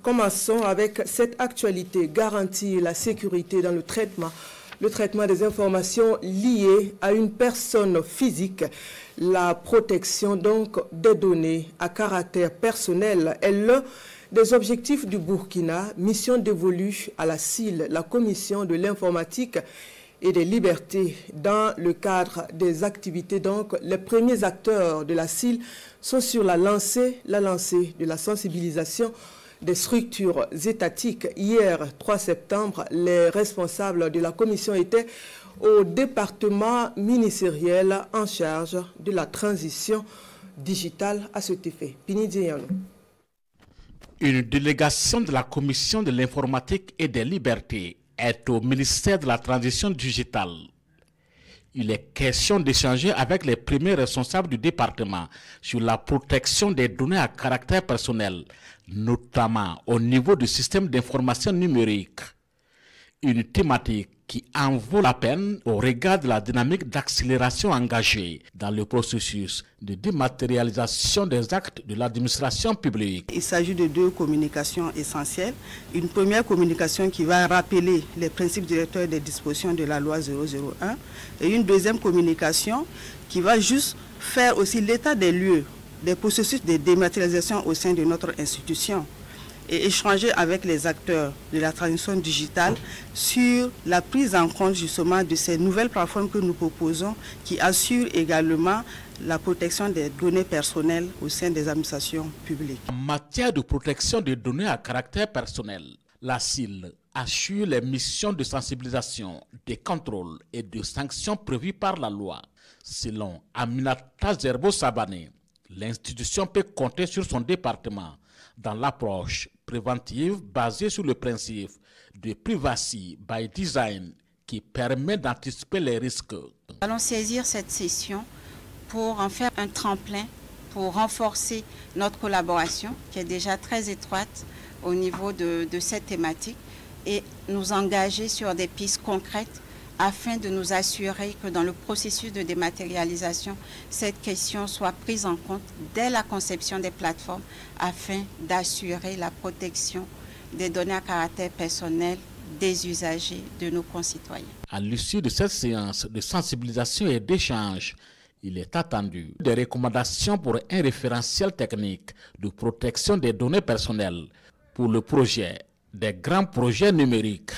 Commençons avec cette actualité. Garantir la sécurité dans le traitement des informations liées à une personne physique. La protection donc des données à caractère personnel est l'un des objectifs du Burkina, mission dévolue à la CIL, la Commission de l'informatique et des libertés. Dans le cadre des activités, donc, les premiers acteurs de la CIL sont sur la lancée de la sensibilisation des structures étatiques. Hier, 3 septembre, les responsables de la commission étaient au département ministériel en charge de la transition digitale à cet effet. Pinidiano. Une délégation de la commission de l'informatique et des libertés est au ministère de la transition digitale. Il est question d'échanger avec les premiers responsables du département sur la protection des données à caractère personnel, notamment au niveau du système d'information numérique. Une thématique qui en vaut la peine au regard de la dynamique d'accélération engagée dans le processus de dématérialisation des actes de l'administration publique. Il s'agit de 2 communications essentielles. Une première communication qui va rappeler les principes directeurs des dispositions de la loi 001 et une deuxième communication qui va juste faire aussi l'état des lieux des processus de dématérialisation au sein de notre institution et échanger avec les acteurs de la transition digitale sur la prise en compte justement de ces nouvelles plateformes que nous proposons qui assurent également la protection des données personnelles au sein des administrations publiques. En matière de protection des données à caractère personnel, la CIL assure les missions de sensibilisation, de contrôle et de sanctions prévues par la loi. Selon Aminata Zerbo-Sabané, l'institution peut compter sur son département dans l'approche préventive basée sur le principe de privacy by design qui permet d'anticiper les risques. Nous allons saisir cette session pour en faire un tremplin, pour renforcer notre collaboration qui est déjà très étroite au niveau de cette thématique et nous engager sur des pistes concrètes afin de nous assurer que dans le processus de dématérialisation, cette question soit prise en compte dès la conception des plateformes afin d'assurer la protection des données à caractère personnel des usagers, de nos concitoyens. À l'issue de cette séance de sensibilisation et d'échange, il est attendu des recommandations pour un référentiel technique de protection des données personnelles pour le projet des grands projets numériques.